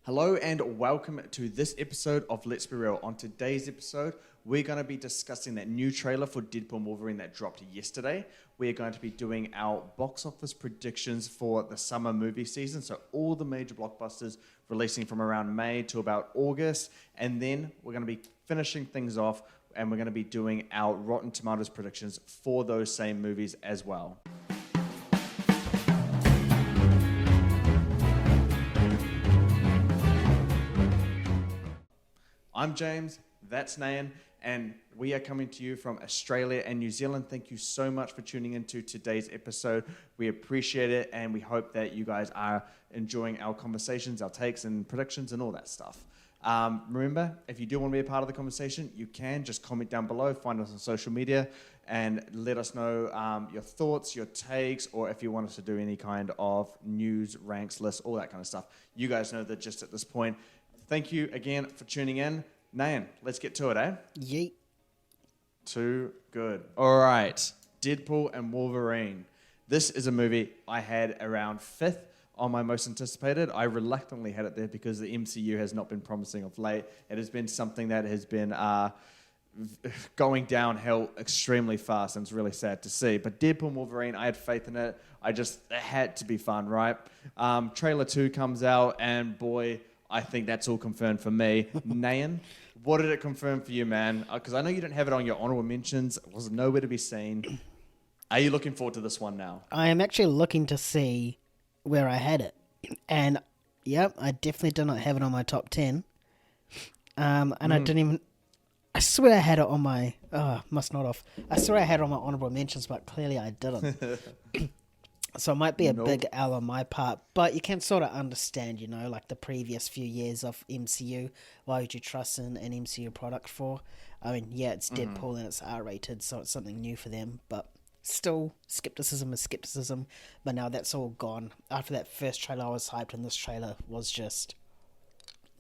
Hello and welcome to this episode of Let's Be Real. On today's episode, we're going to be discussing that new trailer for Deadpool Wolverine that dropped yesterday. We're going to be doing our box office predictions for the summer movie season. So all the major blockbusters releasing from around May to about August. And then we're going to be finishing things off and we're going to be doing our Rotten Tomatoes predictions for those same movies as well. I'm James, that's Nayan, and we are coming to you from Australia and New Zealand. Thank you so much for tuning into today's episode. We appreciate it, and we hope that you guys are enjoying our conversations, our takes, and predictions, and all that stuff. Remember, if you do want to be a part of the conversation, you can just comment down below, find us on social media, and let us know your thoughts, your takes, or if you want us to do any kind of news, ranks, lists, all that kind of stuff. You guys know the gist at this point. Thank you again for tuning in. Nayan, let's get to it, eh? Yeet. Too good. All right. Deadpool and Wolverine. This is a movie I had around 5th on my most anticipated. I reluctantly had it there because the MCU has not been promising of late. It has been something that has been going downhill extremely fast, and it's really sad to see. But Deadpool and Wolverine, I had faith in it. It had to be fun, right? Trailer 2 comes out, and boy, I think that's all confirmed for me. Nayan, what did it confirm for you, man? Because I know you didn't have it on your honorable mentions. It was nowhere to be seen. Are you looking forward to this one now? I am actually looking to see where I had it. And, yep, I definitely did not have it on my top 10. And I didn't even... I swear I had it on my... Oh, must not have. I swear I had it on my honorable mentions, but clearly I didn't. So it might be a big L on my part, but you can sort of understand, like the previous few years of MCU. Why would you trust in an MCU product for? I mean, yeah, it's Deadpool and it's R-rated, so it's something new for them, but still, skepticism is skepticism. But now that's all gone. After that first trailer, I was hyped, and this trailer was just,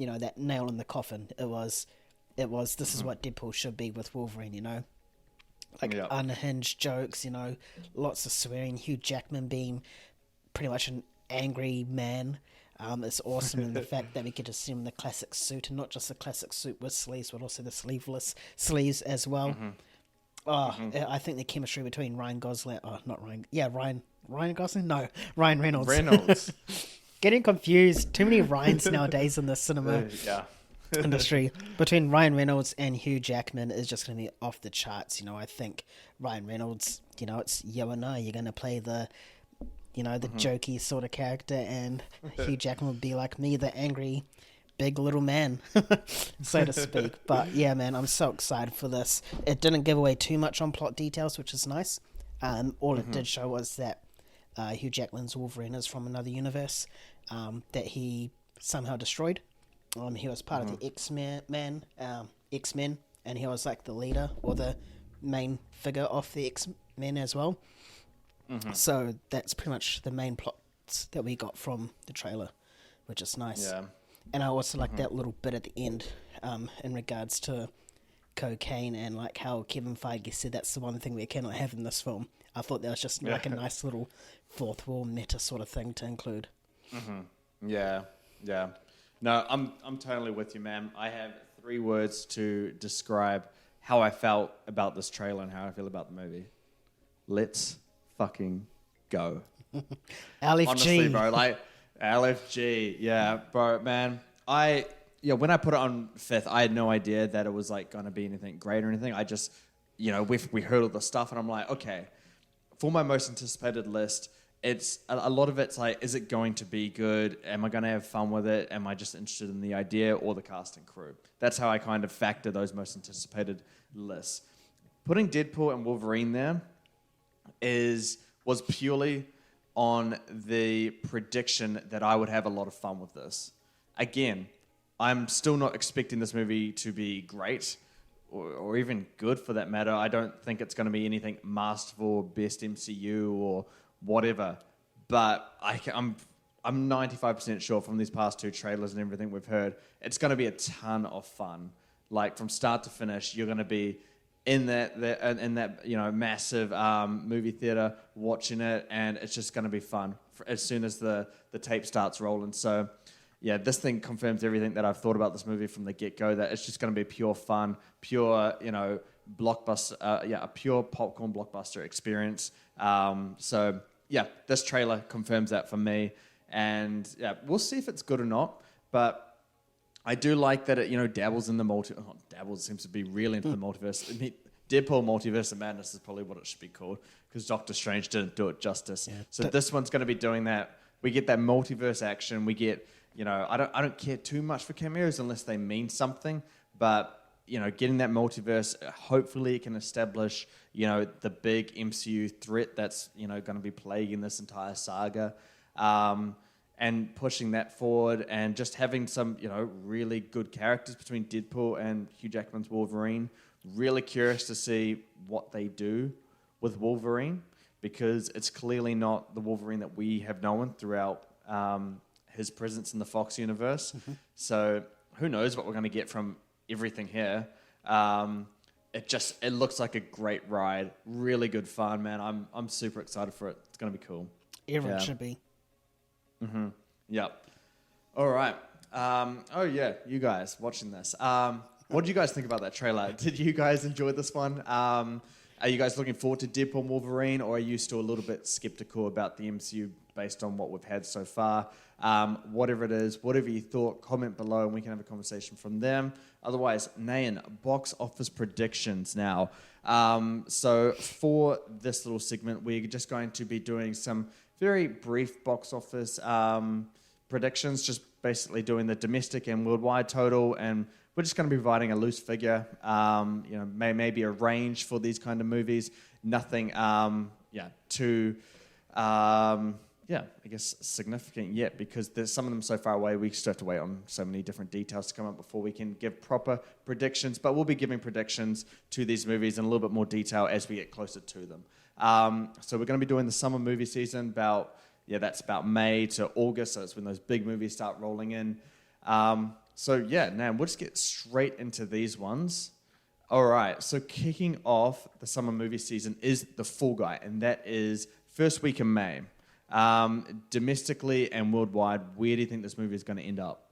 that nail in the coffin. It was, this is what Deadpool should be with Wolverine, unhinged jokes, lots of swearing, Hugh Jackman being pretty much an angry man. It's awesome in the fact that we get to see him in the classic suit, and not just the classic suit with sleeves, but also the sleeveless sleeves as well. I think the chemistry between Ryan Gosling, Ryan Gosling? No, Ryan Reynolds. Getting confused. Too many Ryans nowadays in the cinema. Industry between Ryan Reynolds and Hugh Jackman is just going to be off the charts. I think Ryan Reynolds, it's you and I. You're going to play the jokey sort of character, and Hugh Jackman would be like me, the angry, big little man, so to speak. But yeah, man, I'm so excited for this. It didn't give away too much on plot details, which is nice. All it did show was that Hugh Jackman's Wolverine is from another universe that he somehow destroyed. He was part of the X-Men, and he was like the leader or the main figure of the X-Men as well. So that's pretty much the main plots that we got from the trailer, which is nice. Yeah. And I also like that little bit at the end in regards to cocaine and like how Kevin Feige said that's the one thing we cannot have in this film. I thought that was just like a nice little fourth wall meta sort of thing to include. Yeah. No, I'm totally with you, man. I have 3 words to describe how I felt about this trailer and how I feel about the movie. Let's fucking go. LFG. Honestly, bro, like LFG. Yeah, bro, man. When I put it on 5th, I had no idea that it was like going to be anything great or anything. I just, we heard all the stuff and I'm like, okay, for my most anticipated list, it's a lot of it's like, is it going to be good? Am I going to have fun with it? Am I just interested in the idea or the cast and crew? That's how I kind of factor those most anticipated lists. Putting Deadpool and Wolverine there was purely on the prediction that I would have a lot of fun with this. Again, I'm still not expecting this movie to be great or even good for that matter. I don't think it's going to be anything masterful, best MCU or whatever, but I'm 95% sure from these past 2 trailers and everything we've heard, it's going to be a ton of fun. Like from start to finish, you're going to be in that massive movie theater watching it, and it's just going to be fun as soon as the tape starts rolling. So yeah, this thing confirms everything that I've thought about this movie from the get-go, that it's just going to be pure fun, pure, blockbuster, a pure popcorn blockbuster experience. So, yeah, this trailer confirms that for me. And, yeah, we'll see if it's good or not. But I do like that it, dabbles in the dabbles seems to be really into the multiverse. I mean, Deadpool Multiverse of Madness is probably what it should be called, because Doctor Strange didn't do it justice. Yeah. So this one's going to be doing that. We get that multiverse action. We get... I don't care too much for cameos unless they mean something, but getting that multiverse, hopefully it can establish the big MCU threat that's going to be plaguing this entire saga, and pushing that forward, and just having some really good characters between Deadpool and Hugh Jackman's Wolverine. Really curious to see what they do with Wolverine, because it's clearly not the Wolverine that we have known throughout his presence in the Fox universe. Mm-hmm. So who knows what we're going to get from everything here. It looks like a great ride. Really good fun, man. I'm super excited for it. It's going to be cool. Everyone should be. Mm-hmm. Yep. All right. You guys watching this. What did you guys think about that trailer? Did you guys enjoy this one? Are you guys looking forward to Deadpool and Wolverine, or are you still a little bit skeptical about the MCU based on what we've had so far? Whatever it is, whatever you thought, comment below and we can have a conversation from them. Otherwise, Nayan, box office predictions now. So for this little segment, we're just going to be doing some very brief box office predictions, just basically doing the domestic and worldwide total, and we're just going to be providing a loose figure, maybe a range for these kind of movies. Nothing, too... I guess significant yet, because there's some of them so far away, we still have to wait on so many different details to come up before we can give proper predictions. But we'll be giving predictions to these movies in a little bit more detail as we get closer to them. So we're going to be doing the summer movie season that's about May to August, so it's when those big movies start rolling in. Now we'll just get straight into these ones. All right, so kicking off the summer movie season is The Fall Guy, and that is first week in May. Domestically and worldwide, where do you think this movie is going to end up?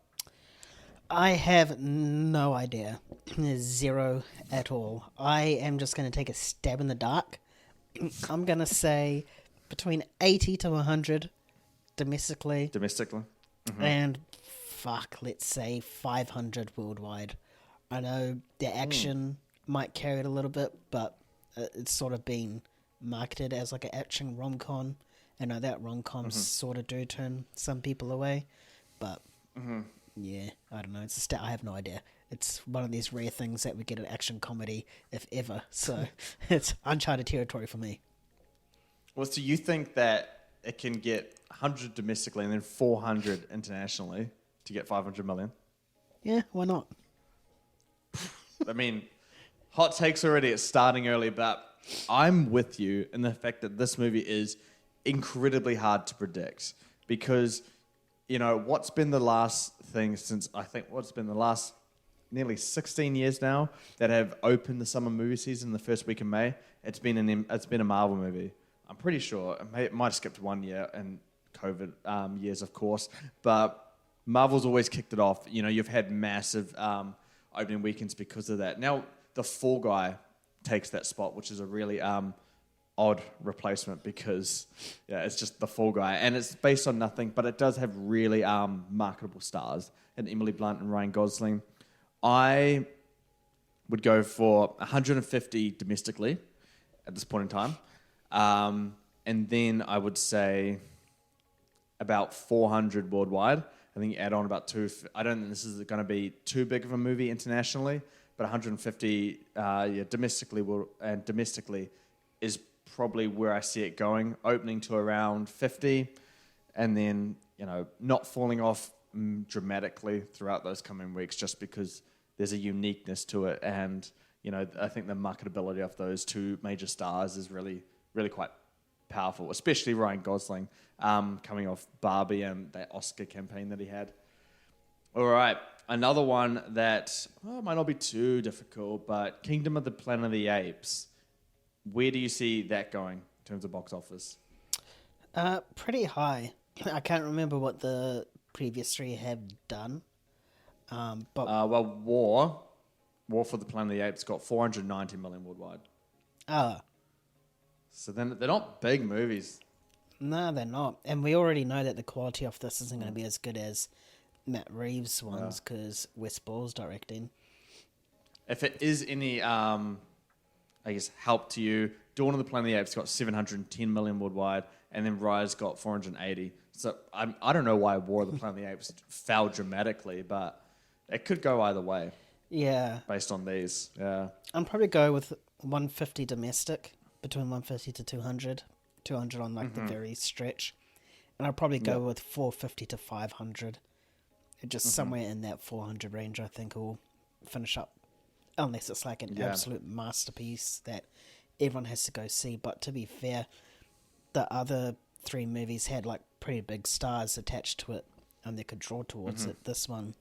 I have no idea. Zero at all. I am just going to take a stab in the dark. I'm going to say between 80 to 100 domestically. Mm-hmm. And let's say 500 worldwide. I know the action might carry it a little bit, but it's sort of been marketed as like an action rom-com. I know that rom-coms sort of do turn some people away, but yeah, I don't know. It's I have no idea. It's one of these rare things that we get an action comedy, if ever. So it's uncharted territory for me. Well, so you think that it can get 100 domestically and then 400 internationally to get 500 million? Yeah, why not? I mean, hot takes already. It's starting early, but I'm with you in the fact that this movie is incredibly hard to predict, because what's been the last thing since what's been the last nearly 16 years now that have opened the summer movie season the first week of May? It's been a Marvel movie. I'm pretty sure it might have skipped 1 year and COVID years, of course, but Marvel's always kicked it off. You've had massive opening weekends because of that. Now The Fall Guy takes that spot, which is a really odd replacement, because it's just The Fall Guy, and it's based on nothing, but it does have really marketable stars, and Emily Blunt and Ryan Gosling. I would go for 150 domestically at this point in time, and then I would say about 400 worldwide. I think you add on about two. I don't think this is going to be too big of a movie internationally, but 150 domestically is probably where I see it going, opening to around 50, and then not falling off dramatically throughout those coming weeks, just because there's a uniqueness to it, and I think the marketability of those two major stars is really, really quite powerful, especially Ryan Gosling coming off Barbie and that Oscar campaign that he had. All right, another one that might not be too difficult, but Kingdom of the Planet of the Apes. Where do you see that going in terms of box office? Pretty high. I can't remember what the previous three have done. War for the Planet of the Apes got 490 million worldwide. Oh, So then they're not big movies. no, they're not. And we already know that the quality of this isn't going to be as good as Matt Reeves' ones because Wes Ball's directing. If it is any, I guess, help to you, Dawn of the Planet of the Apes got 710 million worldwide, and then Rise got 480. So I don't know why War of the Planet of the Apes fell dramatically, but it could go either way. Yeah. Based on these, yeah. I'd probably go with 150 domestic, between 150 to 200. 200 on like the very stretch. And I'd probably go with 450 to 500. Just somewhere in that 400 range, I think will finish up. Unless it's like an absolute masterpiece that everyone has to go see. But to be fair, the other three movies had like pretty big stars attached to it and they could draw towards it. This one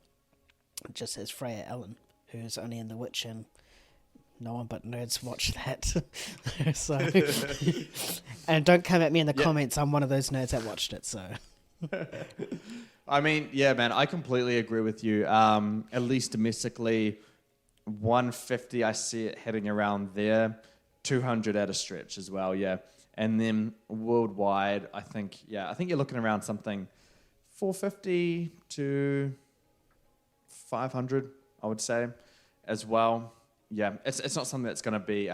just has Freya Allen, who's only in The Witch, and no one but nerds watch that. So, and don't come at me in the comments. I'm one of those nerds that watched it. So, I mean, yeah, man, I completely agree with you. At least domestically, 150, I see it heading around there. 200 at a stretch as well, yeah. And then worldwide, I think you're looking around something 450 to 500, I would say, as well. Yeah, it's not something that's going to be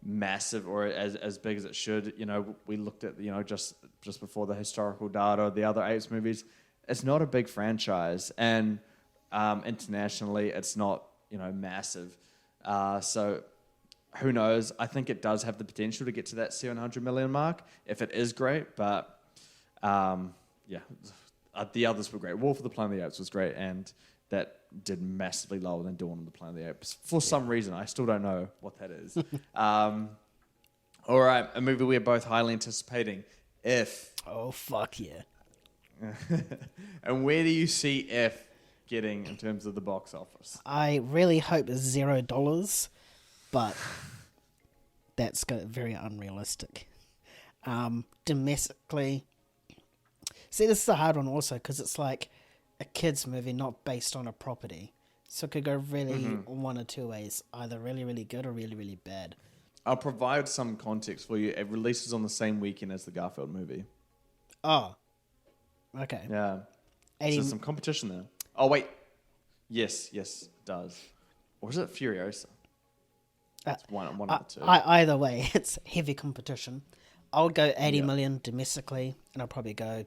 massive or as big as it should. You know, we looked at, you know, just before the historical data, the other Apes movies. It's not a big franchise, and internationally, it's not, you know, massive. So who knows? I think it does have the potential to get to that 700 million mark if it is great. But the others were great. War for the Planet of the Apes was great, and that did massively lower than Dawn of the Planet of the Apes for some reason. I still don't know what that is. All right, a movie we're both highly anticipating, If. oh fuck yeah! And where do you see If getting in terms of the box office? I really hope it's $0, but that's very unrealistic. Domestically, see, this is a hard one also because it's like a kid's movie, not based on a property. So it could go really one or two ways, either really, really good or really, really bad. I'll provide some context for you. It releases on the same weekend as the Garfield movie. Oh, okay. Yeah. 80... So there's some competition there. Oh, wait. Yes, it does. Or is it Furiosa? It's one of the two. Either way, it's heavy competition. I'll go 80 million domestically, and I'll probably go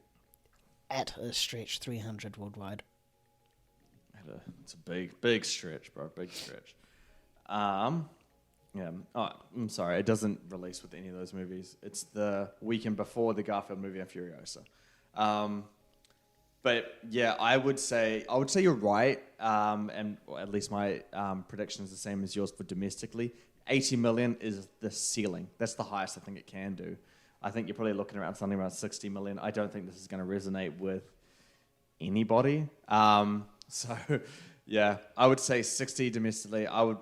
at a stretch 300 worldwide. It's a big stretch, bro. Big stretch. Yeah. Oh, I'm sorry. It doesn't release with any of those movies. It's the weekend before the Garfield movie and Furiosa. But yeah, I would say you're right. And at least my prediction is the same as yours for domestically. 80 million is the ceiling. That's the highest I think it can do. I think you're probably looking around something around 60 million. I don't think this is going to resonate with anybody. So, yeah, I would say 60 domestically. I'll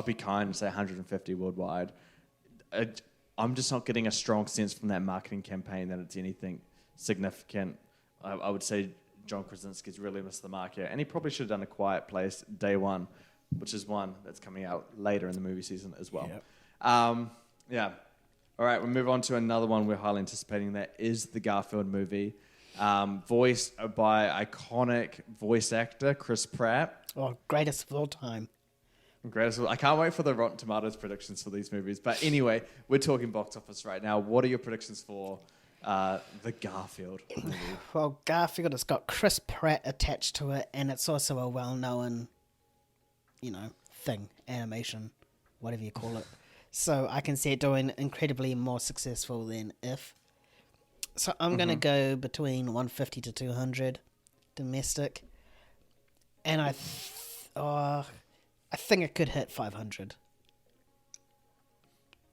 be kind and say 150 worldwide. I'm just not getting a strong sense from that marketing campaign that it's anything significant. I would say John Krasinski's really missed the mark here. And he probably should have done A Quiet Place day one, which is one that's coming out later in the movie season as well. Yep. Yeah. All right, we'll move on to another one we're highly anticipating. That is the Garfield movie, voiced by iconic voice actor Chris Pratt. Oh, greatest of all time. I can't wait for the Rotten Tomatoes predictions for these movies. But anyway, we're talking box office right now. What are your predictions for the Garfield movie? Well, Garfield has got Chris Pratt attached to it, and it's also a well-known, thing, animation, whatever you call it. So I can see it doing incredibly more successful than If. So I'm going to go between 150 to 200 domestic. And I think it could hit 500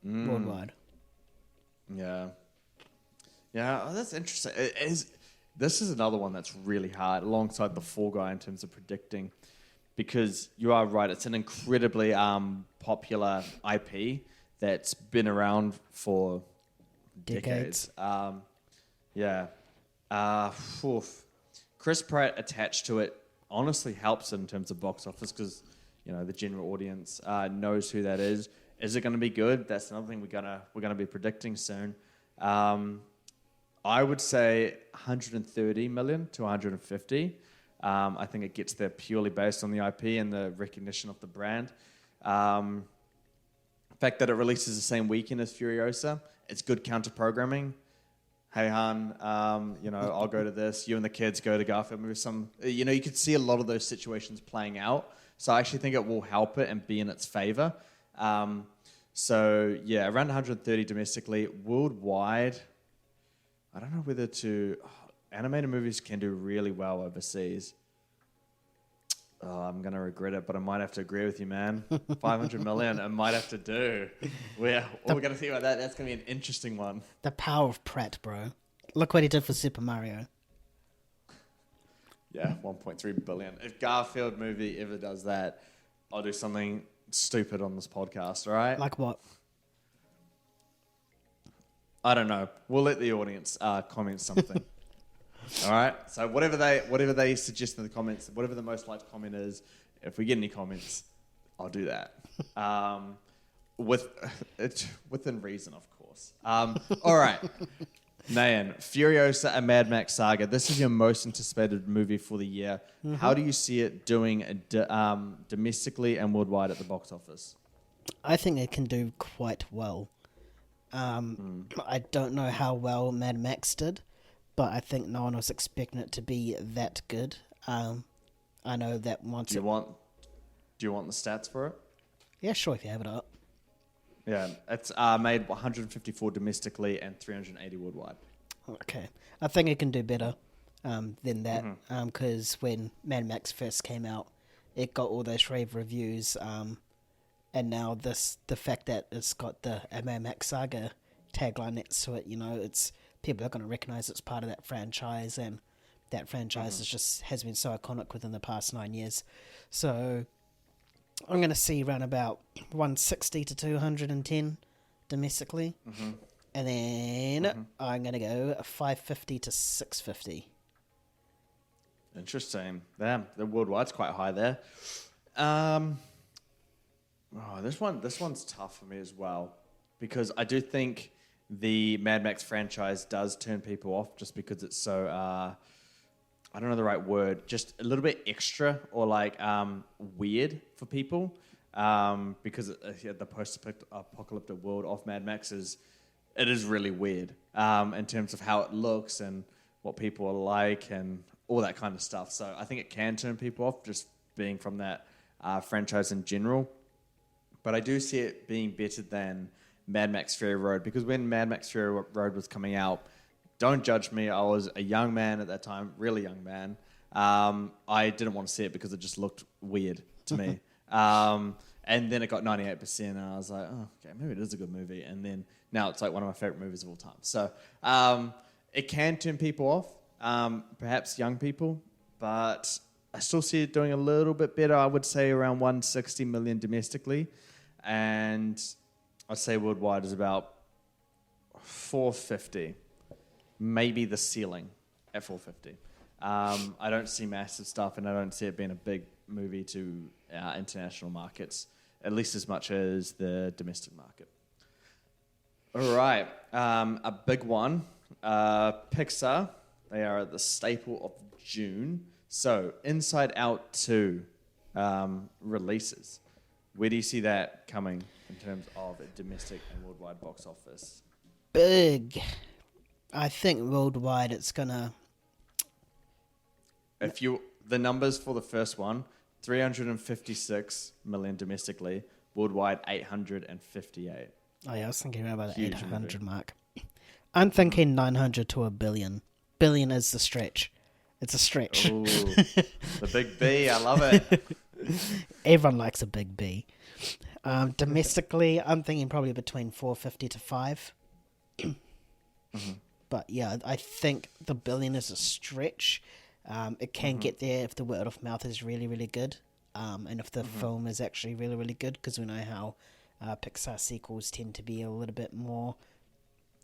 worldwide. Yeah. Yeah, that's interesting. This is another one that's really hard alongside the Fall Guy in terms of predicting, because you are right. It's an incredibly popular IP that's been around for decades. Yeah. Chris Pratt attached to it honestly helps in terms of box office because, the general audience knows who that is. Is it going to be good? That's another thing we're gonna be predicting soon. I would say 130 million to 150. I think it gets there purely based on the IP and the recognition of the brand. The fact that it releases the same weekend as Furiosa, it's good counter-programming. Hey, Han, I'll go to this. You and the kids go to Garfield movie. You could see a lot of those situations playing out. So I actually think it will help it and be in its favor. Around 130 domestically. Worldwide, I don't know whether animated movies can do really well overseas. Oh, I'm going to regret it, but I might have to agree with you, man. 500 million, I might have to do. We're going to see about that. That's going to be an interesting one. The power of Pratt, bro. Look what he did for Super Mario. Yeah, 1.3 billion. If Garfield movie ever does that, I'll do something stupid on this podcast, all right? Like what? I don't know. We'll let the audience comment something. All right. So whatever they suggest in the comments, whatever the most liked comment is, if we get any comments, I'll do that. Within reason, of course. All right. Nayan, Furiosa and Mad Max Saga. This is your most anticipated movie for the year. Mm-hmm. How do you see it doing domestically and worldwide at the box office? I think it can do quite well. I don't know how well Mad Max did, but I think no one was expecting it to be that good. I know that once. Do you want the stats for it? Yeah, sure. If you have it up. Yeah, it's made 154 domestically and 380 worldwide. Okay, I think it can do better than that because when Mad Max first came out, it got all those rave reviews, and now the fact that it's got the Mad Max Saga tagline next to it, it's people are going to recognize it's part of that franchise, and that franchise has been so iconic within the past 9 years. So I'm going to see around about 160 to 210 domestically. Mm-hmm. And then I'm going to go 550 to 650. Interesting. Damn, the worldwide's quite high there. This one's tough for me as well because I do think the Mad Max franchise does turn people off just because it's so I don't know the right word, just a little bit extra or weird for people because the post-apocalyptic world of Mad Max is really weird in terms of how it looks and what people are like and all that kind of stuff. So I think it can turn people off just being from that franchise in general. But I do see it being better than Mad Max Fury Road because when Mad Max Fury Road was coming out, don't judge me, I was a young man at that time, really young man. I didn't want to see it because it just looked weird to me. And then it got 98% and I was like, oh, okay, maybe it is a good movie. And then now it's like one of my favorite movies of all time. So it can turn people off, perhaps young people, but I still see it doing a little bit better. I would say around 160 million domestically. And I'd say worldwide is about 450. Maybe the ceiling at 450. I don't see massive stuff, and I don't see it being a big movie to international markets, at least as much as the domestic market. All right, a big one. Pixar, they are the staple of June. So, Inside Out 2 releases. Where do you see that coming in terms of domestic and worldwide box office? Big. I think worldwide it's gonna. The numbers for the first one, 356 million domestically, worldwide 858. Oh yeah, I was thinking about the 800 mark. I'm thinking 900 to a billion. Billion is the stretch. It's a stretch. Ooh, the big B, I love it. Everyone likes a big B. Domestically, I'm thinking probably between 450 to 5. But yeah, I think the billion is a stretch. It can get there if the word of mouth is really, really good. And if the film is actually really, really good, because we know how Pixar sequels tend to be a little bit more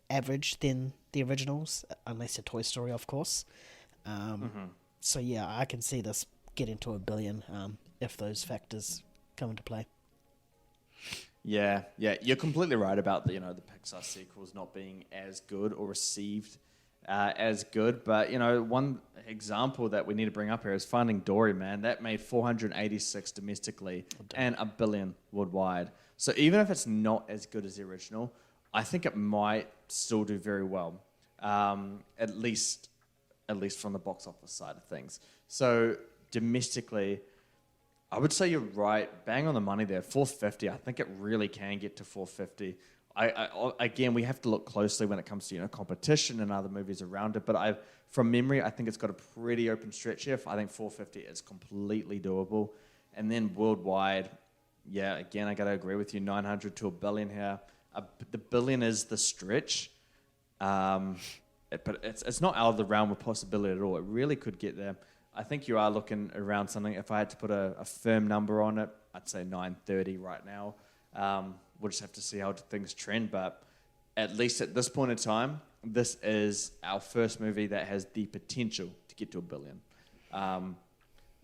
average than the originals, unless a Toy Story, of course. So yeah, I can see this getting to $1 billion if those factors come into play. Yeah, you're completely right about the Pixar sequels not being as good or received as good. But one example that we need to bring up here is Finding Dory. Man, that made 486 domestically and $1 billion worldwide. So even if it's not as good as the original, I think it might still do very well. At least from the box office side of things. So domestically, I would say you're right, bang on the money there. 450. I think it really can get to 450. Again, we have to look closely when it comes to competition and other movies around it. But from memory, I think it's got a pretty open stretch here. I think 450 is completely doable. And then worldwide, yeah, again, I got to agree with you. 900 to $1 billion here. The billion is the stretch. But it's not out of the realm of possibility at all. It really could get there. I think you are looking around something. If I had to put a firm number on it, I'd say 930 right now. We'll just have to see how things trend. But at least at this point in time, this is our first movie that has the potential to get to $1 billion.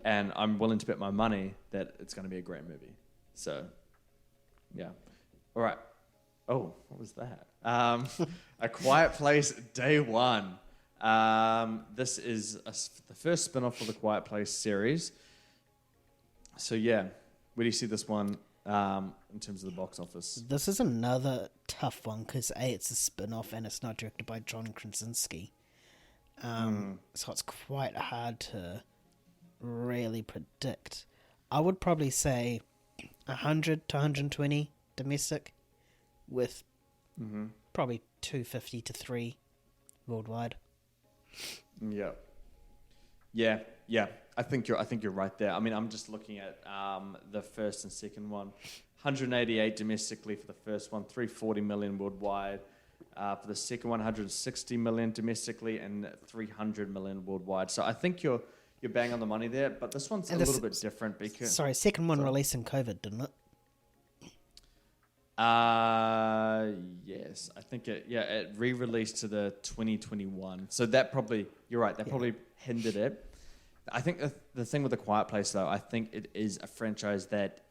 And I'm willing to bet my money that it's going to be a great movie. So, yeah. All right. Oh, what was that? A Quiet Place Day One. This is the first spin-off of the Quiet Place series. So yeah, where do you see this one in terms of the box office? This is another tough one because it's a spin-off and it's not directed by John Krasinski. So it's quite hard to really predict. I would probably say 100 to 120 domestic, with probably 250 to 3 worldwide. Yeah. I think you're right there. I mean, I'm just looking at the first and second one. 188 domestically for the first one, 340 million worldwide. For the second one, 160 million domestically and 300 million worldwide. So I think you're bang on the money there. But this one's a little bit different because second one released in COVID, didn't it? Yes, I think it re-released to the 2021. So that probably, you're right, that probably hindered it. I think the thing with The Quiet Place, though, I think it is a franchise that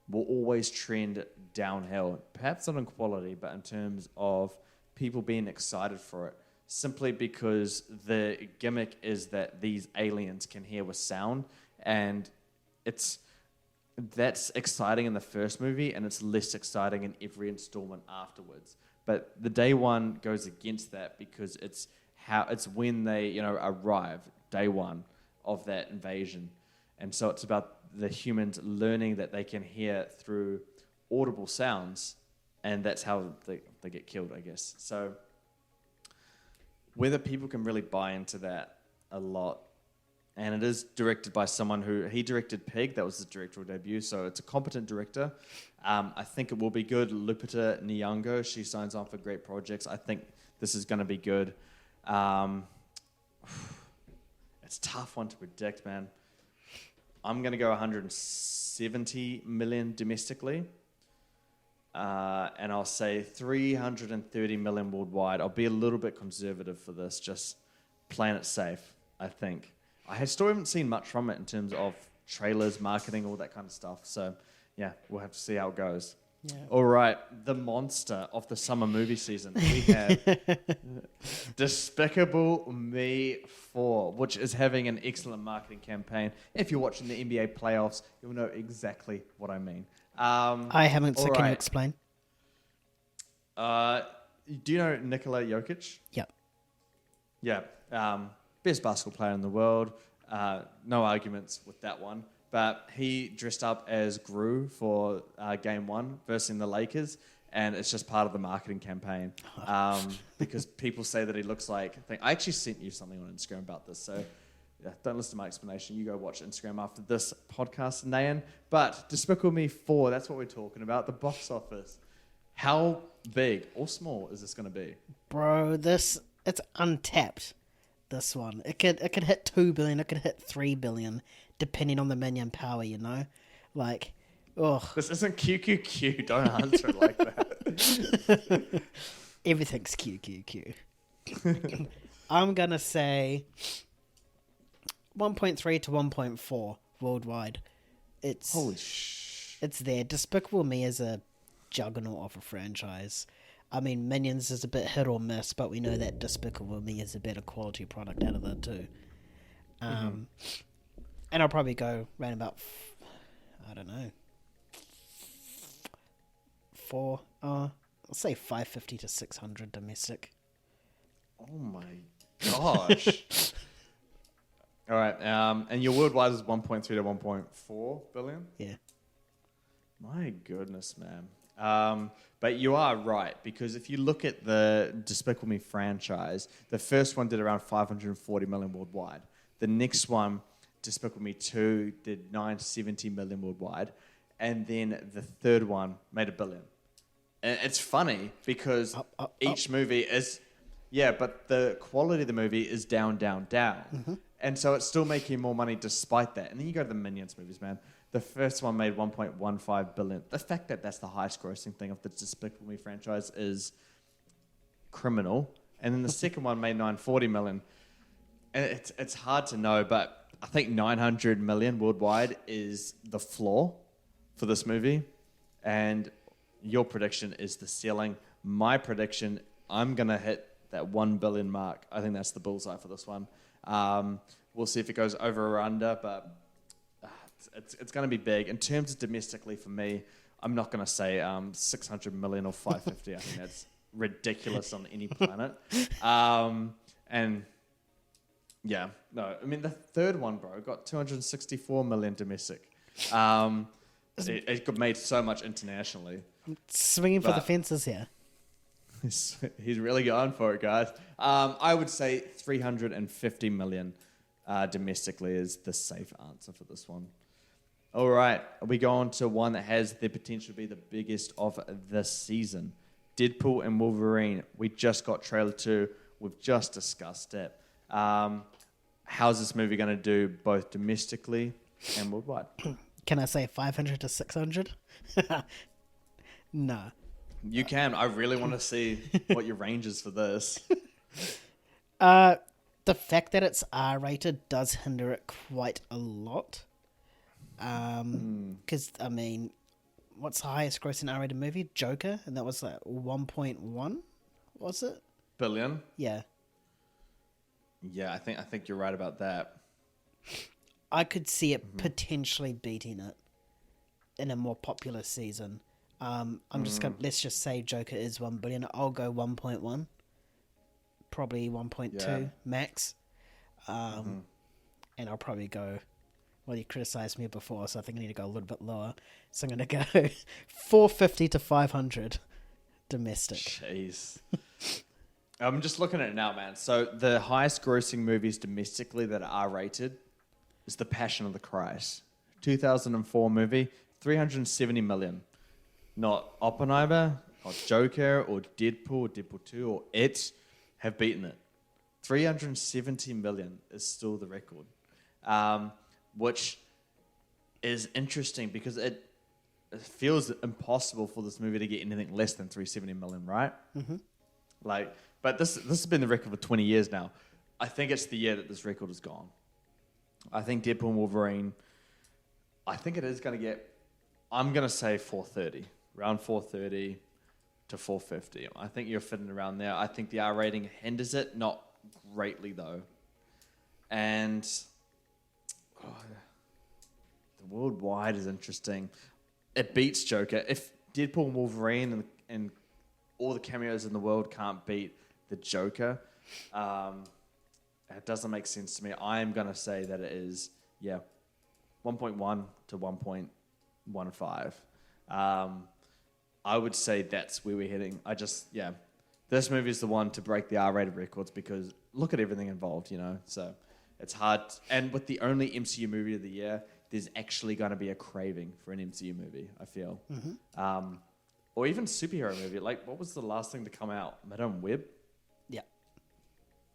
will always trend downhill. Perhaps not in quality, but in terms of people being excited for it. Simply because the gimmick is that these aliens can hear with sound, and that's exciting in the first movie, and it's less exciting in every installment afterwards. But the day one goes against that because it's when they arrive, day one of that invasion, and so it's about the humans learning that they can hear through audible sounds, and that's how they get killed, I guess. So whether people can really buy into that a lot. And it is directed by someone he directed Pig. That was his directorial debut. So it's a competent director. I think it will be good. Lupita Nyong'o, she signs on for great projects. I think this is going to be good. It's a tough one to predict, man. I'm going to go 170 million domestically. And I'll say 330 million worldwide. I'll be a little bit conservative for this, just playing it safe, I think. I still haven't seen much from it in terms of trailers, marketing, all that kind of stuff. So, yeah, we'll have to see how it goes. Yeah. All right, the monster of the summer movie season. We have Despicable Me 4, which is having an excellent marketing campaign. If you're watching the NBA playoffs, you'll know exactly what I mean. I haven't, so can you explain? Do you know Nikola Jokic? Yep. Yeah. Best basketball player in the world. No arguments with that one. But he dressed up as Gru for Game 1 versus the Lakers, and it's just part of the marketing campaign. Because people say that he looks like... I actually sent you something on Instagram about this, so yeah, don't listen to my explanation. You go watch Instagram after this podcast, Nayan. But Despicable Me 4, that's what we're talking about, the box office. How big or small is this going to be? Bro, it's untapped. This one, it could hit 2 billion, it could hit 3 billion, depending on the minion power, like, oh. This isn't QQQ. Don't answer it like that. Everything's QQQ. I'm gonna say 1.3 to 1.4 worldwide. It's Holy sh! It's there. Despicable Me is a juggernaut of a franchise. I mean, Minions is a bit hit or miss, but we know that Despicable Me is a better quality product out of the two. And I'll probably go around about, I don't know, I'll say 550 to 600 domestic. Oh my gosh! All right, and your worldwide is 1.3 to 1.4 billion. Yeah. My goodness, man. But you are right, because if you look at the Despicable Me franchise, the first one did around 540 million worldwide. The next one, Despicable Me 2, did 970 million worldwide. And then the third one made $1 billion. And it's funny because each movie is... Yeah, but the quality of the movie is down, down, down. Mm-hmm. And so it's still making more money despite that. And then you go to the Minions movies, man. The first one made 1.15 billion. The fact that that's the highest grossing thing of the Despicable Me franchise is criminal. And then the second one made 940 million. And it's hard to know, but I think 900 million worldwide is the floor for this movie. And your prediction is the ceiling. My prediction, I'm going to hit that 1 billion mark. I think that's the bullseye for this one. We'll see if it goes over or under, but it's going to be big. In terms of domestically for me, I'm not going to say 600 million or 550. I think that's ridiculous on any planet. And yeah, no, I mean, the third one, bro, got 264 million domestic. It got made so much internationally. I'm swinging for the fences here. He's really going for it, guys. I would say 350 million domestically is the safe answer for this one. All right, we go on to one that has the potential to be the biggest of this season. Deadpool and Wolverine. We just got trailer 2. We've just discussed it. How's this movie going to do both domestically and worldwide? Can I say 500 to 600? No. You can. I really want to see what your range is for this. The fact that it's R-rated does hinder it quite a lot. Because, I mean, what's the highest grossing R-rated movie? Joker, and that was like 1.1, was it? Billion? Yeah. Yeah, I think you're right about that. I could see it potentially beating it in a more popular season. Let's just say Joker is 1 billion. I'll go 1.1, probably 1.2 max. And I'll probably go, well, you criticized me before, so I think I need to go a little bit lower. So I'm going to go 450 to 500 domestic. Jeez. I'm just looking at it now, man. So the highest grossing movies domestically that are R-rated is The Passion of the Christ. 2004 movie, 370 million. Not Oppenheimer, not Joker, or Deadpool, or Deadpool 2, or It have beaten it. 370 million is still the record. Which is interesting because it feels impossible for this movie to get anything less than 370 million, right? Mm-hmm. But this has been the record for 20 years now. I think it's the year that this record is gone. I think Deadpool and Wolverine, I think it is going to get, I'm going to say 430. Around 430 to 450. I think you're fitting around there. I think the R rating hinders it, not greatly though. And the worldwide is interesting. It beats Joker. If Deadpool and Wolverine and all the cameos in the world can't beat the Joker, it doesn't make sense to me. I am going to say that it is, 1.1 to 1.15. I would say that's where we're heading. This movie is the one to break the R-rated records because look at everything involved, So it's hard. And with the only MCU movie of the year, there's actually going to be a craving for an MCU movie, I feel. Mm-hmm. Or even superhero movie. Like, what was the last thing to come out? Madame Web? Yeah.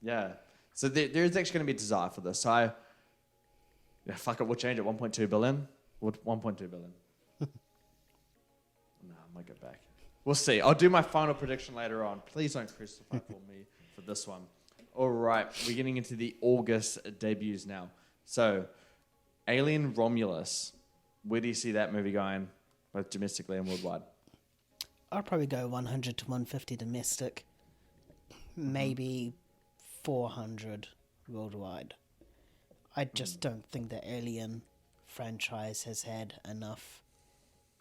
Yeah. So there is actually going to be a desire for this. So fuck it, we'll change it. 1.2 billion? 1.2 billion. No, I might go back. We'll see. I'll do my final prediction later on. Please don't crucify for me for this one. All right, we're getting into the August debuts now. So, Alien Romulus. Where do you see that movie going, both domestically and worldwide? I'd probably go 100 to 150 domestic, maybe 400 worldwide. I just don't think the Alien franchise has had enough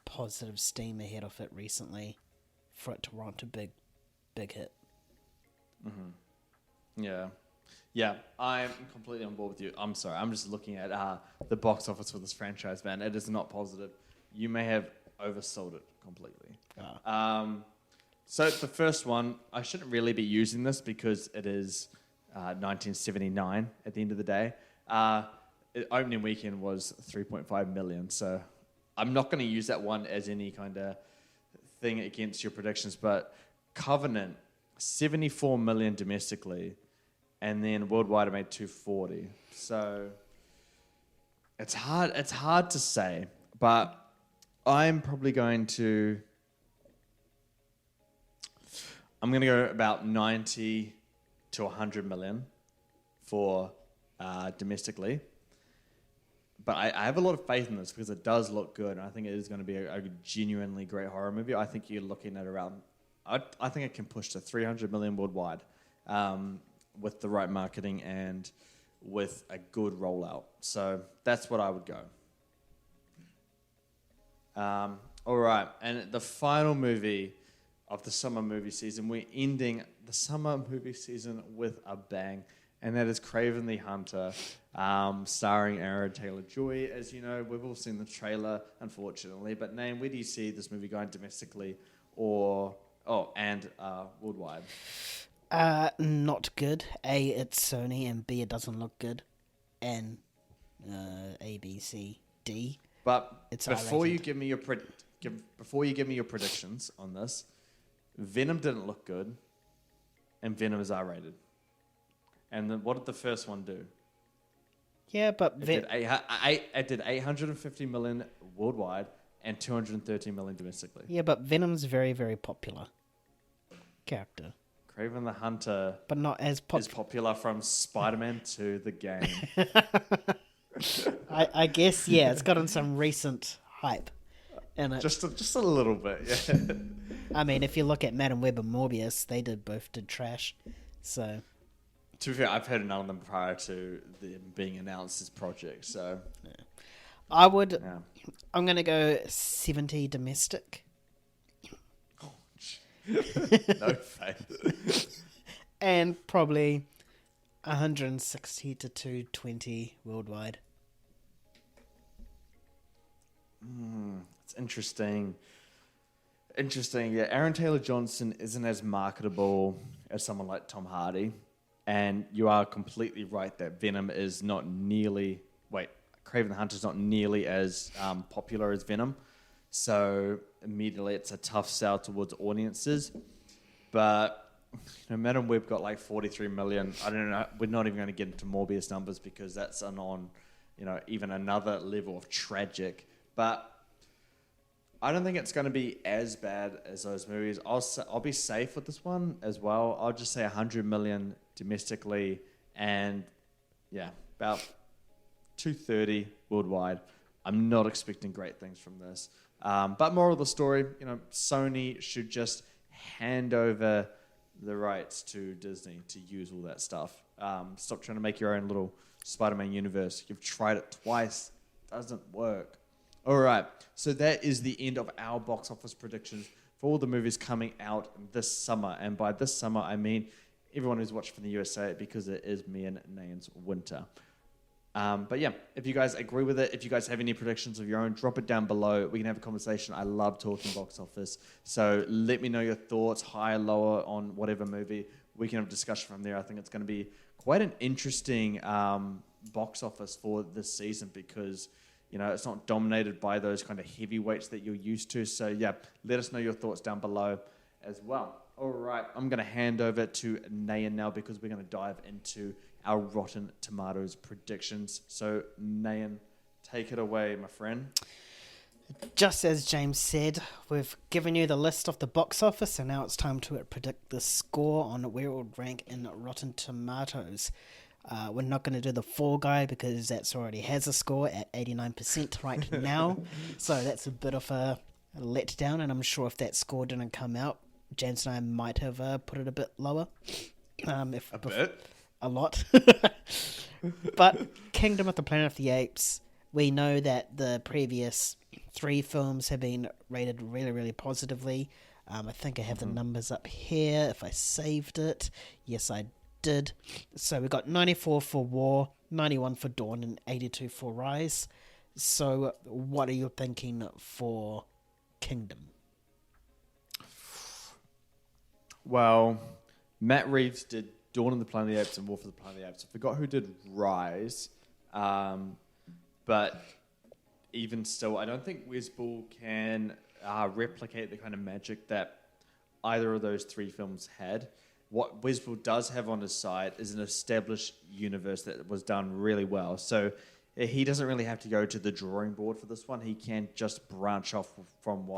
positive steam ahead of it recently for it to warrant a big hit. Yeah, I'm completely on board with you. I'm sorry, I'm just looking at the box office for this franchise, man. It is not positive. You may have oversold it completely. So the first one, I shouldn't really be using this because it is 1979 at the end of the day. Opening weekend was 3.5 million, so I'm not going to use that one as any kind of thing against your predictions, but Covenant, 74 million domestically, and then worldwide it made 240. So it's hard to say, but I'm probably going to go about 90 to 100 million for domestically. But I have a lot of faith in this because it does look good, and I think it is going to be a genuinely great horror movie. I think you're looking at around... I think it can push to 300 million worldwide with the right marketing and with a good rollout. So that's what I would go. All right, and the final movie of the summer movie season, we're ending the summer movie season with a bang, and that is Kraven the Hunter, starring Aaron Taylor-Joy. As you know, we've all seen the trailer, unfortunately, but Nain, where do you see this movie going domestically and worldwide? Not good. A, it's Sony, and B, it doesn't look good. And A, B, C, D. But it's before R-rated. you give me your predictions on this, Venom didn't look good, and Venom is R-rated. And then what did the first one do? Yeah, but it did 850 million worldwide and 213 million domestically. Yeah, but Venom's very, very popular character. Kraven the Hunter, but not as is popular from Spider-Man to the game. I guess, yeah, it's gotten some recent hype in it. Just a little bit, yeah. I mean, if you look at Madam Web and Morbius, they both did trash. So, to be fair, I've heard none of them prior to them being announced as projects. So, yeah. I'm going to go 70 domestic. No faith. And probably 160 to 220 worldwide. It's interesting. Yeah. Aaron Taylor-Johnson isn't as marketable as someone like Tom Hardy. And you are completely right that Kraven the Hunter is not nearly as popular as Venom. So immediately it's a tough sell towards audiences. But Madam Web got like 43 million. I don't know. We're not even going to get into Morbius numbers because that's even another level of tragic. But I don't think it's going to be as bad as those movies. I'll be safe with this one as well. I'll just say 100 million domestically and about 230 worldwide. I'm not expecting great things from this. But moral of the story, Sony should just hand over the rights to Disney to use all that stuff. Stop trying to make your own little Spider-Man universe. You've tried it twice. Doesn't work. All right. So that is the end of our box office predictions for all the movies coming out this summer. And by this summer, I mean everyone who's watched from the USA because it is me and Nain's winter. But yeah, if you guys agree with it, if you guys have any predictions of your own, drop it down below. We can have a conversation. I love talking box office. So let me know your thoughts, higher, lower on whatever movie. We can have a discussion from there. I think it's going to be quite an interesting box office for this season because, it's not dominated by those kind of heavyweights that you're used to. So yeah, let us know your thoughts down below as well. All right, I'm going to hand over to Nayan now because we're going to dive into our Rotten Tomatoes predictions. So, Nayan, take it away, my friend. Just as James said, we've given you the list of the box office, and now it's time to predict the score on where it would rank in Rotten Tomatoes. We're not going to do the Fall Guy because that's already has a score at 89% right now. So that's a bit of a letdown, and I'm sure if that score didn't come out, James and I might have put it a bit lower. A lot. But Kingdom of the Planet of the Apes, we know that the previous 3 films have been rated really, really positively. I think I have the numbers up here if I saved it. Yes, I did. So we got 94 for War, 91 for Dawn, and 82 for Rise. So what are you thinking for Kingdom? Well, Matt Reeves did Dawn of the Planet of the Apes and War for the Planet of the Apes. I forgot who did Rise. But even still, I don't think Wesball can replicate the kind of magic that either of those 3 films had. What Wesball does have on his side is an established universe that was done really well. So he doesn't really have to go to the drawing board for this one. He can just branch off from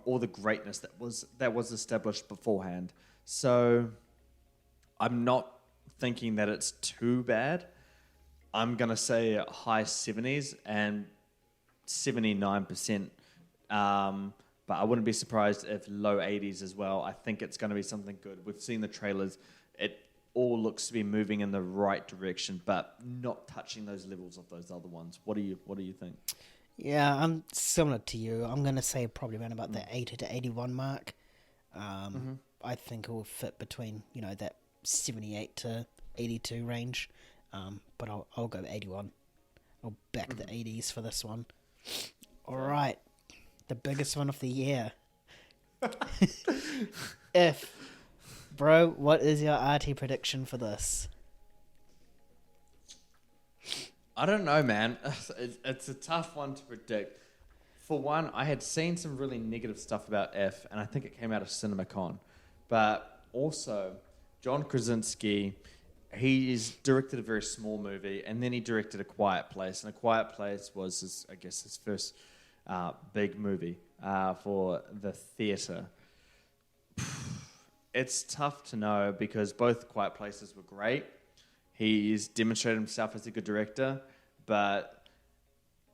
all the greatness that was established beforehand. So I'm not thinking that it's too bad. I'm going to say high 70s and 79%. But I wouldn't be surprised if low 80s as well. I think it's going to be something good. We've seen the trailers. It all looks to be moving in the right direction, but not touching those levels of those other ones. What do you think? Yeah, I'm similar to you. I'm going to say probably around about the 80 to 81 mark. I think it will fit between, that 78 to 82 range. But I'll go 81. I'll back the 80s for this one. All right. The biggest one of the year. Bro, what is your RT prediction for this? I don't know, man. It's a tough one to predict. For one, I had seen some really negative stuff about F, and I think it came out of CinemaCon. But also, John Krasinski, he's directed a very small movie, and then he directed A Quiet Place. And A Quiet Place was, his first big movie for the theatre. It's tough to know because both Quiet Places were great. He's demonstrated himself as a good director, but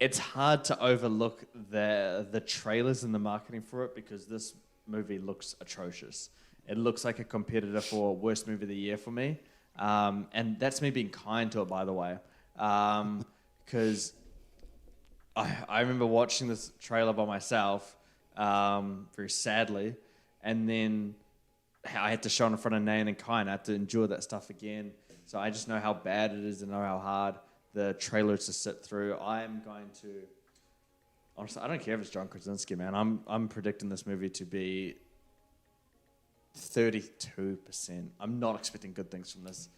it's hard to overlook the trailers and the marketing for it because this movie looks atrocious. It looks like a competitor for worst movie of the year for me. And that's me being kind to it, by the way. Because I remember watching this trailer by myself, very sadly, and then I had to show it in front of Nan and Kai, and I had to endure that stuff again. So I just know how bad it is and know how hard the trailer is to sit through. I'm going to... Honestly, I don't care if it's John Krasinski, man. I'm predicting this movie to be 32%. I'm not expecting good things from this.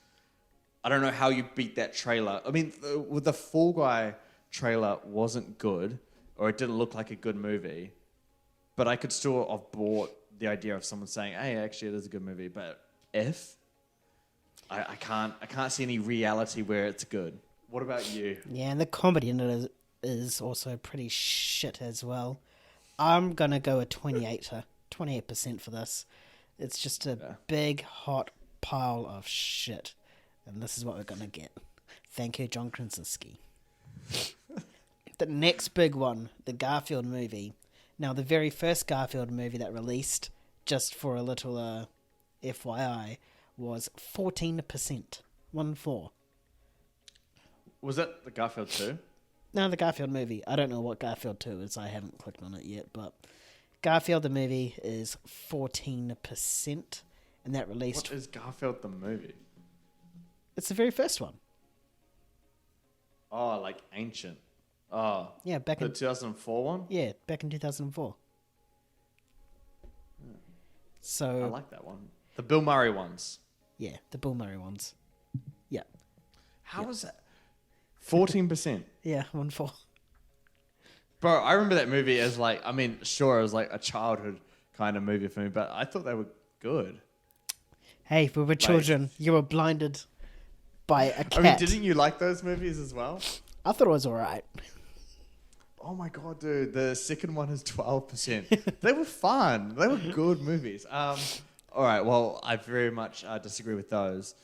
I don't know how you beat that trailer. I mean, the Fall Guy trailer wasn't good, or it didn't look like a good movie, but I could still have bought the idea of someone saying, hey, actually, it is a good movie. But if... I can't see any reality where it's good. What about you? Yeah, and the comedy in it is also pretty shit as well. I'm going to go a 28% for this. It's just a big, hot pile of shit. And this is what we're going to get. Thank you, John Krasinski. The next big one, the Garfield movie. Now, the very first Garfield movie that released, just for a little FYI, was 14%. 1-4. Was that the Garfield 2? No, the Garfield movie. I don't know what Garfield 2 is. I haven't clicked on it yet, but Garfield the movie is 14%, and that released... What is Garfield the movie? It's the very first one. Oh, like ancient. Oh. Yeah, back the in... 2004 one? Yeah, back in 2004. Yeah. So... I like that one. The Bill Murray ones. Yeah, the Bill Murray ones. Yeah. How was that? 14%. Yeah, 1-4. Bro, I remember that movie as like, I mean, sure, it was like a childhood kind of movie for me, but I thought they were good. Hey, we were children. You were blinded by a cat. I mean, didn't you like those movies as well? I thought it was alright. Oh my god, dude. The second one is 12%. They were fun. They were good movies. All right, well, I very much disagree with those.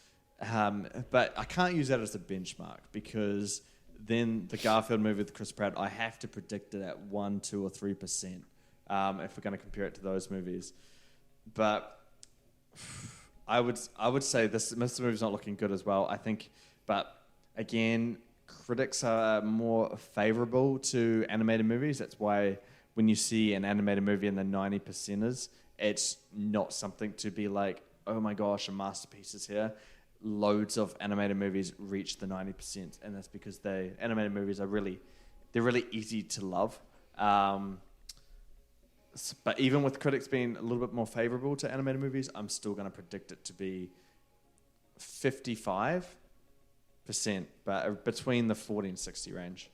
But I can't use that as a benchmark because then the Garfield movie with Chris Pratt, I have to predict it at 1, 2, or 3%, if we're going to compare it to those movies. But I would say this movie's not looking good as well. I think, but again, critics are more favorable to animated movies. That's why when you see an animated movie in the 90%ers, it's not something to be like, oh my gosh, a masterpiece is here. Loads of animated movies reach the 90%, and that's because animated movies are they're really easy to love. But even with critics being a little bit more favorable to animated movies, I'm still going to predict it to be 55%, but between the 40 and 60 range.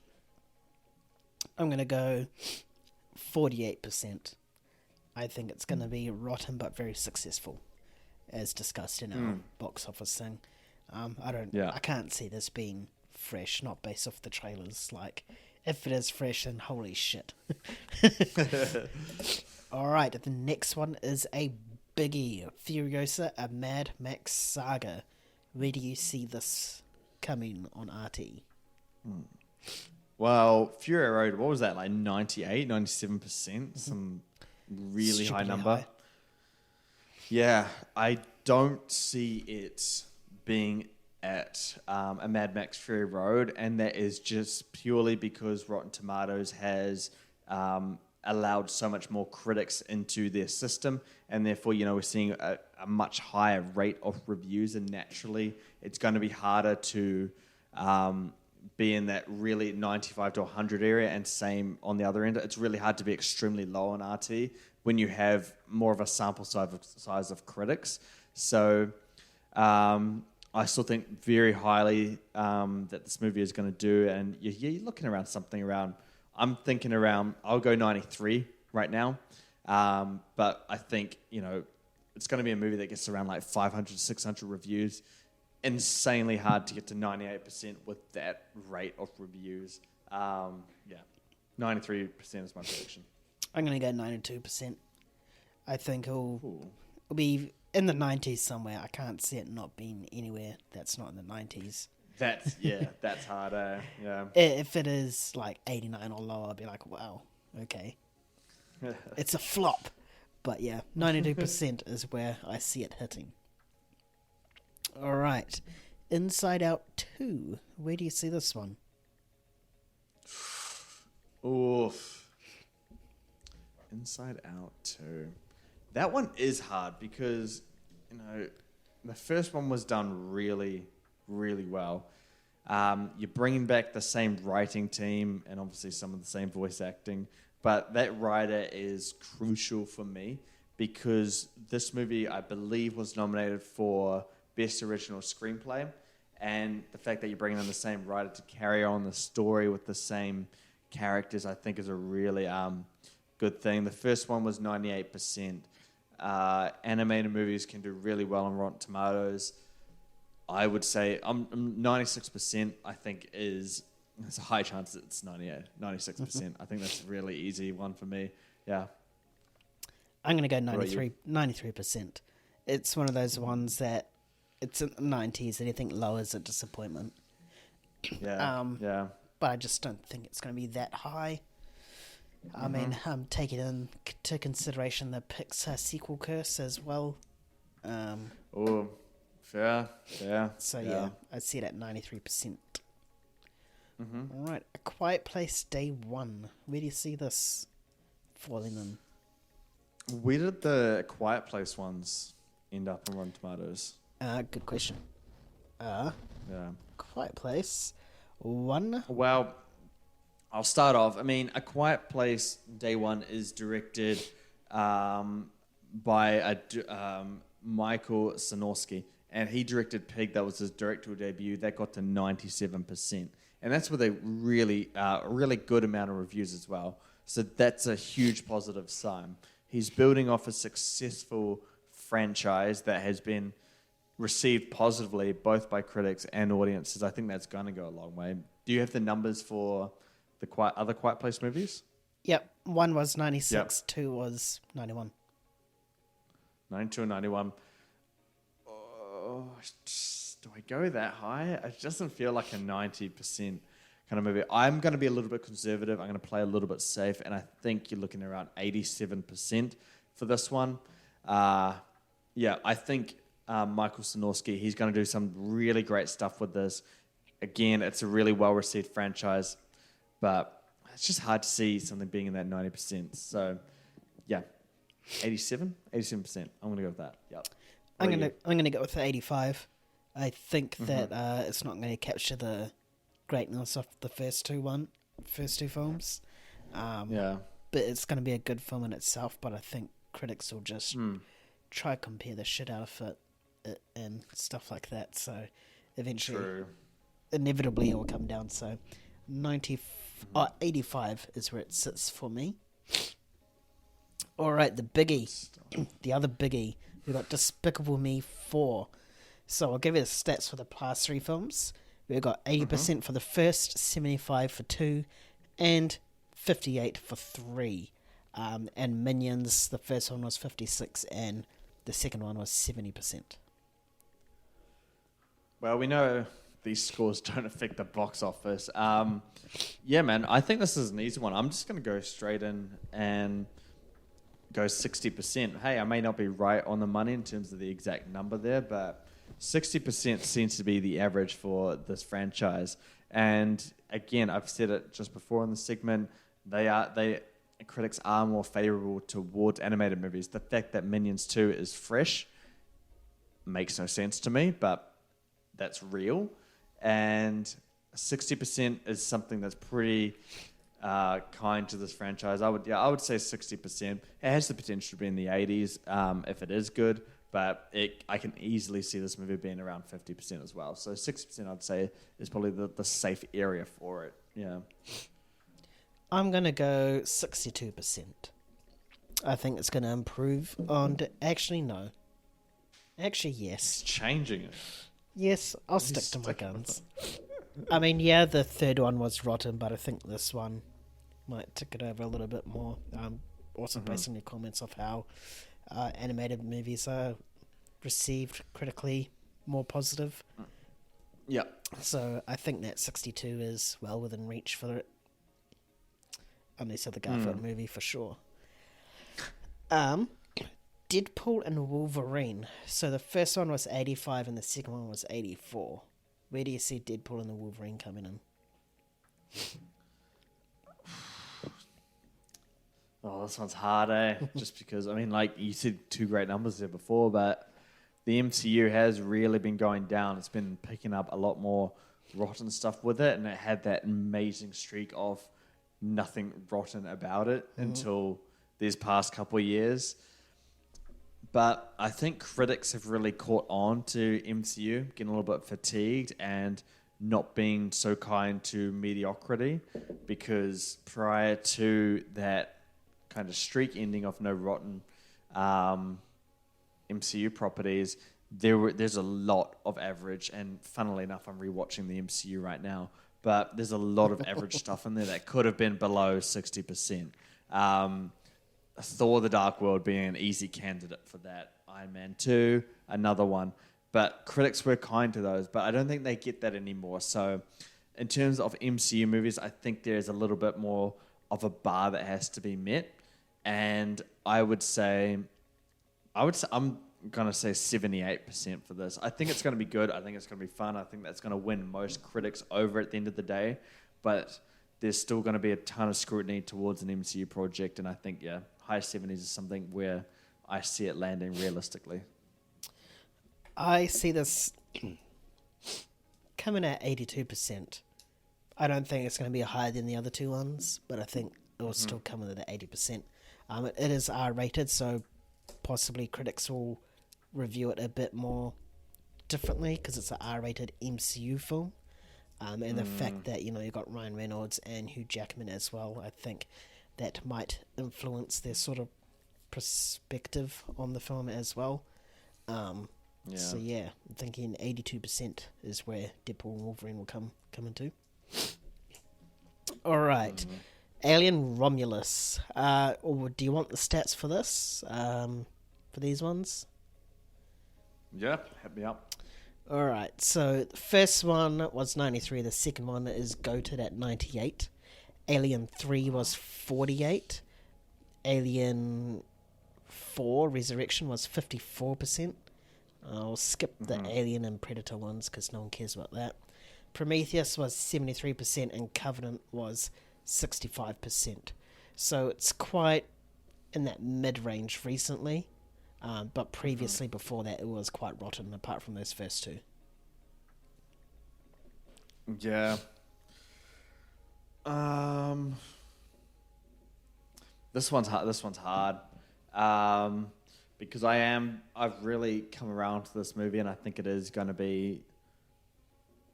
I'm going to go 48%. I think it's going to be rotten but very successful, as discussed in our box office thing. I can't see this being fresh, not based off the trailers. Like, if it is fresh, then holy shit. All right, the next one is a biggie. Furiosa, a Mad Max Saga. Where do you see this coming on RT? Well, Fury Road, what was that, like 98, 97%? Some really high number. High. Yeah, I don't see it being at a Mad Max Fury Road, and that is just purely because Rotten Tomatoes has allowed so much more critics into their system, and therefore, we're seeing a much higher rate of reviews, and naturally, it's going to be harder to be in that really 95 to 100 area, and same on the other end. It's really hard to be extremely low on RT when you have more of a sample size of critics. So I still think very highly that this movie is going to do, and you're looking around something around, I'm thinking around, I'll go 93 right now, but I think, it's going to be a movie that gets around like 500, 600 reviews. Insanely hard to get to 98% with that rate of reviews. 93% is my prediction. I'm going to go 92%. I think it'll be in the 90s somewhere. I can't see it not being anywhere that's not in the 90s. That's harder. Yeah. If it is like 89 or lower, I'll be like, wow, okay. It's a flop. But yeah, 92% is where I see it hitting. All right. Inside Out 2. Where do you see this one? Oof. Inside Out 2. That one is hard because, the first one was done really, really well. You're bringing back the same writing team and obviously some of the same voice acting, but that writer is crucial for me because this movie, I believe, was nominated for Best Original Screenplay, and the fact that you're bringing in the same writer to carry on the story with the same characters, I think, is a really good thing. The first one was 98%. Animated movies can do really well on Rotten Tomatoes. I would say 96%, I think, there's a high chance that it's 96%. I think that's a really easy one for me. Yeah. I'm going to go 93%. It's one of those ones that it's in the 90s. Anything lower is a disappointment. Yeah. But I just don't think it's going to be that high. I mean, taking into consideration the Pixar sequel curse as well. Fair. So yeah, I'd see it at 93%. All right, A Quiet Place Day 1. Where do you see this falling in? Where did the Quiet Place ones end up on Rotten Tomatoes? Good question. Quiet Place 1. Well, I'll start off. I mean, A Quiet Place Day 1 is directed by Michael Sarnowski, and he directed Pig. That was his directorial debut. That got to 97%, and that's with a really good amount of reviews as well. So that's a huge positive sign. He's building off a successful franchise that has been received positively both by critics and audiences. I think that's going to go a long way. Do you have the numbers for the other Quiet Place movies? Yep. 1 was 96, 2 was 91. 92 and 91. Oh, do I go that high? It doesn't feel like a 90% kind of movie. I'm going to be a little bit conservative. I'm going to play a little bit safe, and I think you're looking around 87% for this one. I think Michael Sinorski, he's going to do some really great stuff with this. Again, it's a really well-received franchise, but it's just hard to see something being in that 90%. So, yeah, 87%. I'm going to go with that. Yep. I'm gonna go with the 85. I think that it's not going to capture the greatness of the first two films. But it's going to be a good film in itself. But I think critics will just try to compare the shit out of it and stuff like that. So eventually, inevitably, it will come down. So 85 is where it sits for me. All right, the biggie, the other biggie. We've got Despicable Me 4. So I'll give you the stats for the past three films. We've got 80% for the first, 75 for 2, and 58 for 3. And Minions, the first one was 56, and the second one was 70%. Well, we know these scores don't affect the box office. Yeah, man, I think this is an easy one. I'm just going to go straight in and go 60%. Hey, I may not be right on the money in terms of the exact number there, but 60% seems to be the average for this franchise. And again, I've said it just before in the segment, critics are more favorable towards animated movies. The fact that Minions 2 is fresh makes no sense to me, but that's real. And 60% is something that's pretty kind to this franchise. I would say 60%. It has the potential to be in the 80s if it is good, but I can easily see this movie being around 50% as well. So 60% I'd say is probably the safe area for it. Yeah. I'm going to go 62%. I think it's going to improve on... Actually, no. Actually, yes. It's changing it. Yes, I'll stick to my guns. I mean, yeah, the third one was rotten, but I think this one might tick it over a little bit more. Also based on your comments of how animated movies are received critically more positive. Yeah. So I think that 62 is well within reach for it. Unless you're the guy for a movie, for sure. Deadpool and Wolverine. So the first one was 85 and the second one was 84. Where do you see Deadpool and the Wolverine coming in? Oh, this one's hard, eh? Just because, I mean, like, you said two great numbers there before, but the MCU has really been going down. It's been picking up a lot more rotten stuff with it, and it had that amazing streak of nothing rotten about it until these past couple of years. But I think critics have really caught on to MCU, getting a little bit fatigued and not being so kind to mediocrity, because prior to that kind of streak ending of no rotten MCU properties, there's a lot of average, and funnily enough, I'm rewatching the MCU right now, but there's a lot of average stuff in there that could have been below 60%. Thor: The Dark World being an easy candidate for that. Iron Man 2, another one. But critics were kind to those, but I don't think they get that anymore. So in terms of MCU movies, I think there's a little bit more of a bar that has to be met. And I'm going to say 78% for this. I think it's going to be good. I think it's going to be fun. I think that's going to win most critics over at the end of the day. But there's still going to be a ton of scrutiny towards an MCU project. And I think, high 70s is something where I see it landing realistically. I see this coming at 82%. I don't think it's going to be higher than the other two ones, but I think it will still come in at 80%. It is R-rated, so possibly critics will review it a bit more differently because it's an R-rated MCU film. And the fact that, you've got Ryan Reynolds and Hugh Jackman as well, I think that might influence their sort of perspective on the film as well. So I'm thinking 82% is where Deadpool and Wolverine will come into. All right. Alien Romulus. Or do you want the stats for this? For these ones? Yeah, hit me up. All right, so the first one was 93. The second one is goated at 98. Alien 3 was 48. Alien 4 Resurrection was 54%. I'll skip the Alien and Predator ones because no one cares about that. Prometheus was 73% and Covenant was 65%. So it's quite in that mid-range recently, but previously before that it was quite rotten apart from those first two. Yeah. This one's hard. Because I've really come around to this movie, and I think it is going to be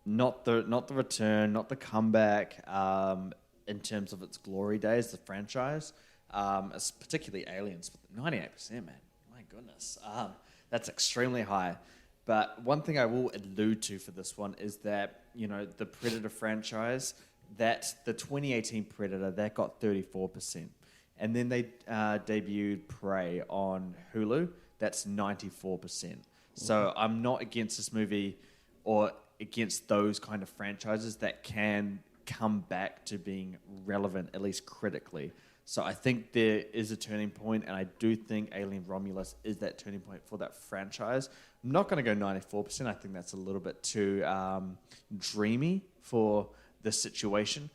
not the return, not the comeback, in terms of its glory days, the franchise, it's particularly Aliens, 98%, man. My goodness, that's extremely high. But one thing I will allude to for this one is that, you know, the Predator franchise, that the 2018 Predator, that got 34%. And then they debuted Prey on Hulu, that's 94%. So I'm not against this movie or against those kind of franchises that can come back to being relevant, at least critically. So I think there is a turning point, and I do think Alien Romulus is that turning point for that franchise. I'm not going to go 94%. I think that's a little bit too dreamy for this situation.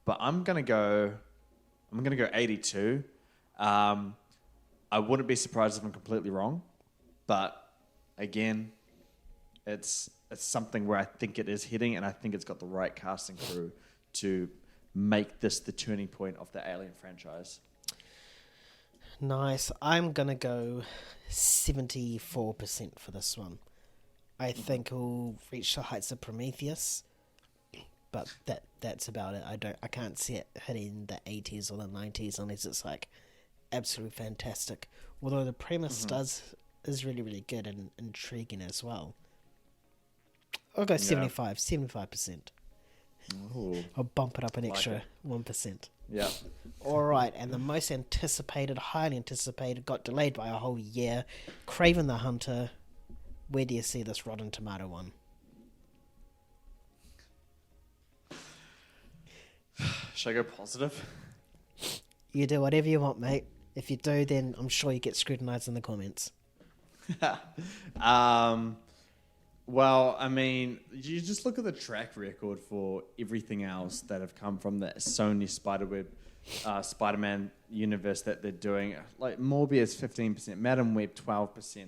But I'm going to go 82. I wouldn't be surprised if I'm completely wrong, but again, it's something where I think it is hitting, and I think it's got the right casting crew to make this the turning point of the Alien franchise. Nice. I'm going to go 74% for this one. I think it'll reach the heights of Prometheus, but that's about it. I can't see it hitting the 80s or the 90s unless it's like absolutely fantastic. Although the premise is really, really good and intriguing as well. I'll go 75%. Ooh. I'll bump it up an extra 1%. Yeah. All right, and the most anticipated, highly anticipated, got delayed by a whole year. Kraven the Hunter. Where do you see this Rotten Tomato one? Should I go positive? You do whatever you want, mate. If you do, then I'm sure you get scrutinized in the comments. Well, I mean, you just look at the track record for everything else that have come from the Sony Spider-Man universe that they're doing. Like Morbius, 15%, Madam Web, 12%. I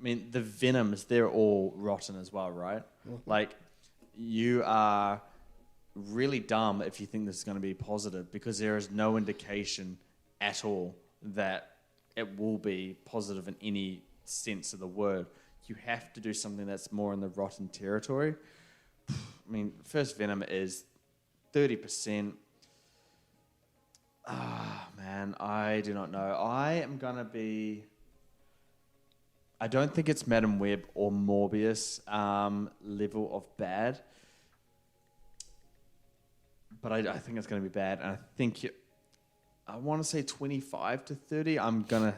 mean, the Venoms, they're all rotten as well, right? Like, you are really dumb if you think this is going to be positive, because there is no indication at all that it will be positive in any sense of the word. You have to do something that's more in the rotten territory. I mean, first Venom is 30%. Man, I do not know. I don't think it's Madam Web or Morbius level of bad. But I think it's going to be bad. And I want to say 25 to 30. I'm going to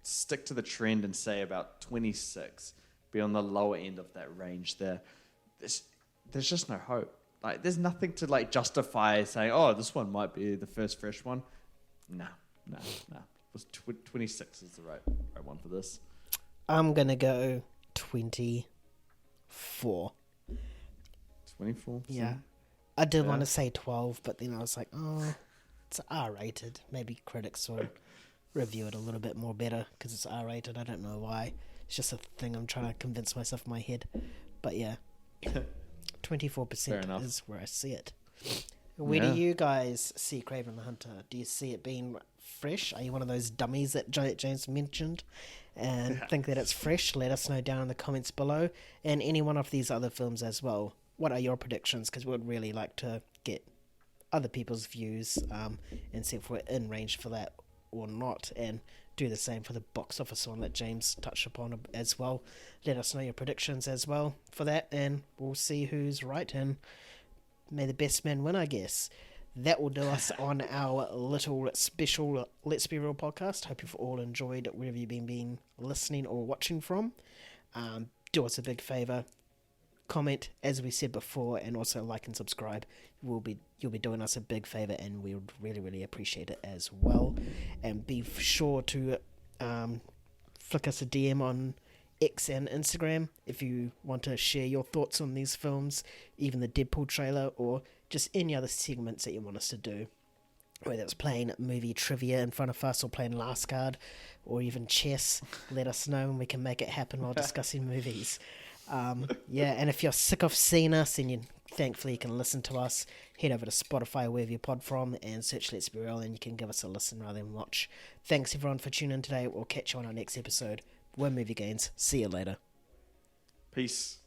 stick to the trend and say about 26. Be on the lower end of that range there. There's just no hope. Like, there's nothing to like justify saying, oh, this one might be the first fresh one. No. 26 is the right one for this. I'm going to go 24. 24%? Yeah. I did want to say 12, but then I was like, oh, it's R-rated. Maybe critics will review it a little bit more better because it's R-rated. I don't know why. It's just a thing I'm trying to convince myself in my head. But yeah, 24% is where I see it. Where do you guys see Kraven the Hunter? Do you see it being fresh? Are you one of those dummies that James mentioned and think that it's fresh? Let us know down in the comments below. And any one of these other films as well. What are your predictions? Because we would really like to get other people's views and see if we're in range for that or not, and do the same for the box office one that James touched upon as well. Let us know your predictions as well for that, and we'll see who's right, and may the best man win, I guess. That will do us on our little special Let's Be Real podcast. Hope you've all enjoyed wherever you've been listening or watching from. do us a big favour. Comment, as we said before, and also like and subscribe. You'll be doing us a big favour, and we would really, really appreciate it as well. And be sure to flick us a DM on X and Instagram if you want to share your thoughts on these films, even the Deadpool trailer, or just any other segments that you want us to do. Whether it's playing movie trivia in front of us, or playing Last Card, or even chess, let us know and we can make it happen while discussing movies. And if you're sick of seeing us and thankfully you can listen to us, head over to Spotify, wherever you pod from, and search Let's Be Real, and you can give us a listen rather than watch. Thanks everyone for tuning in today. We'll catch you on our next episode. We're Movie Gains. See you later. Peace.